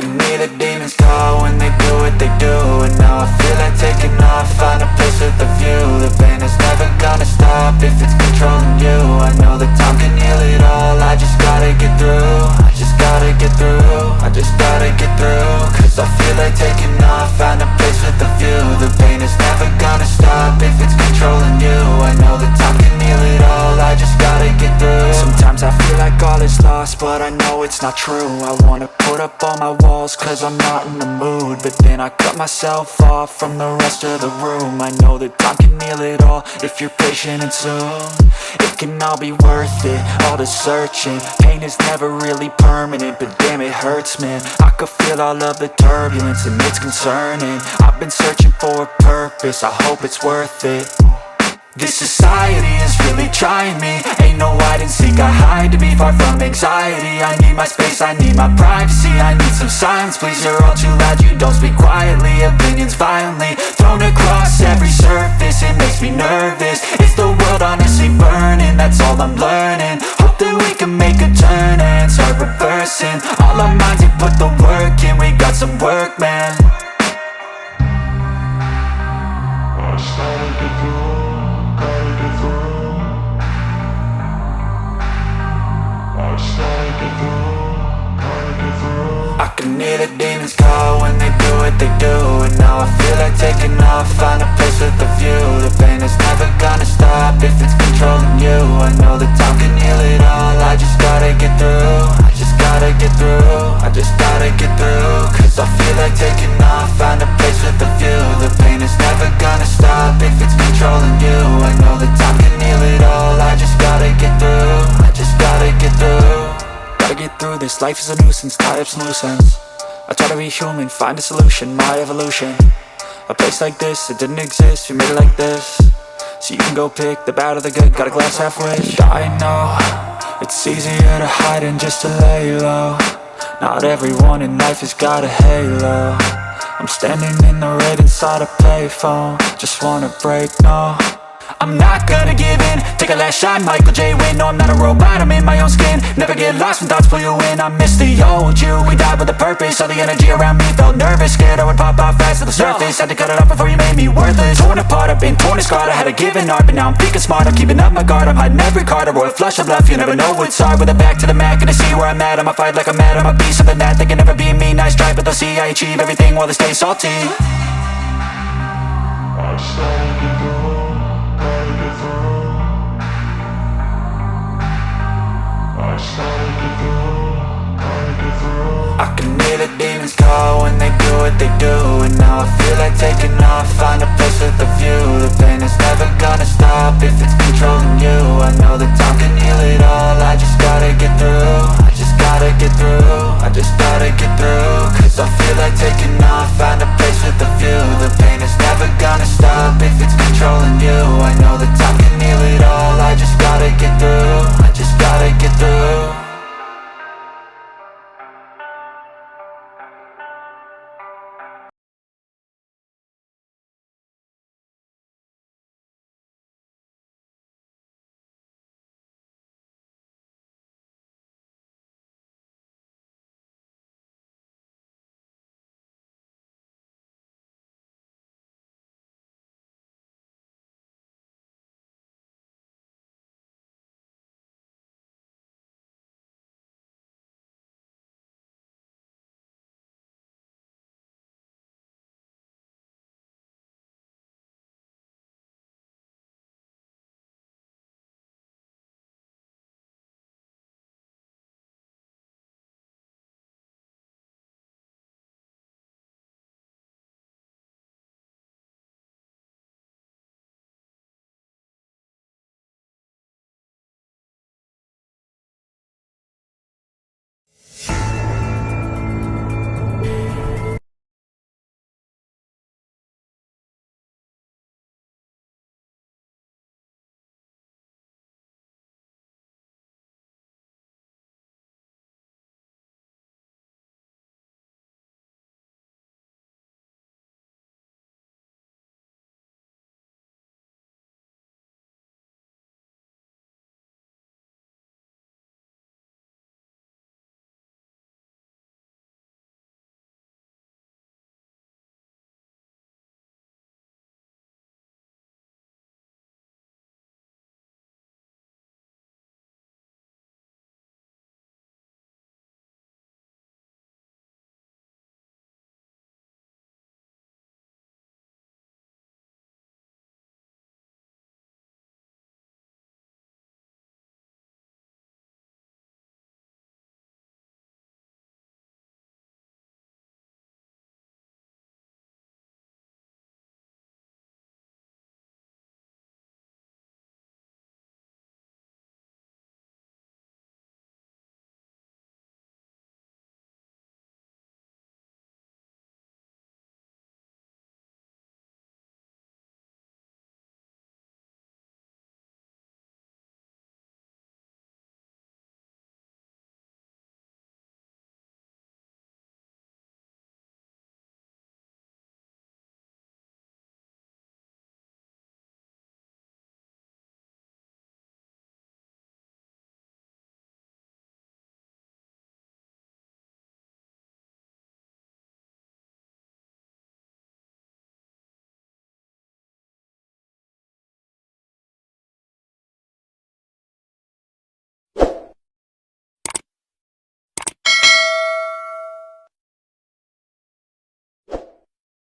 can hear the demons call when they do what they do. And now I feel like taking off, find a place with a view. The pain is never gonna stop if it's controlling you. I know that time can heal it all, I just gotta get through. I just gotta get through, I just gotta get through. Cause I feel like taking off, find a place with a view. The pain is never gonna stop if it's controlling you. I know that time can heal it all, I just gotta get through. Sometimes I feel like all is lost, but I know it's not true. I wanna put up all my walls cause I'm not in the mood, but then I cut myself off from the rest of the room. I know that time can heal it all if you're patient and soon. It can all be worth it, all the searching. Pain is never really permanent, but damn it hurts, man. I could feel all of the turbulence and it's concerning. I've been searching for a purpose, I hope it's worth it. This society is really trying me. Ain't no hide and seek, I hide to be far from anxiety. I need my space, I need my privacy. I need some silence, please, you're all too loud. You don't speak quietly, opinions violently thrown across every surface. It makes me nervous, it's the world honestly burning. That's all I'm learning, hope that we can make a turn and start reversing. All our minds, we put the work in, we got some work, man. I started to do. I can hear the demons call when they do what they do. And now I feel like taking off, find a place with a view. The pain is never gonna stop if it's controlling you. I know that time can heal it all, I just gotta get through. I just gotta get through, I just gotta get through. Cause I feel like taking off, find a place with a view. The pain is never gonna stop if it's controlling you. I know that time can heal it all, I just gotta get through. I just gotta get through. Gotta get through this, life is a nuisance, tie up some loose ends. I try to be human, find a solution, my evolution. A place like this, it didn't exist, we made it like this. So you can go pick the bad or the good, got a glass halfway. I know, it's easier to hide than just to lay low. Not everyone in life has got a halo. I'm standing in the red inside a payphone, just wanna break, no. I'm not gonna give in, take a last shot, Michael J. Win. No, I'm not a robot, I'm in my own skin. Never get lost when thoughts pull you in. I miss the old you, we died with a purpose. All the energy around me felt nervous, scared I would pop off fast to the surface. Had to cut it off before you made me worthless. Torn apart, I've been torn and scarred. I had a given art, but now I'm thinking smart. I'm keeping up my guard, I'm hiding every card. A royal flush of left, you never know what's hard. With a back to the mat, gonna see where I'm at. I'ma fight like I'm mad, I'ma be something that they can never be me. Nice try, but they'll see I achieve everything while they stay salty. I started to go. I can hear the demons call when they do what they do. And now I feel like taking off, find a place with a view. The pain is never gonna stop if it's controlling you. I know that time can heal it all, I just gotta get through. I just gotta get through, I just gotta get through. Cause I feel like taking off, find a place with a view. The pain is never gonna stop if it's controlling you. I know that time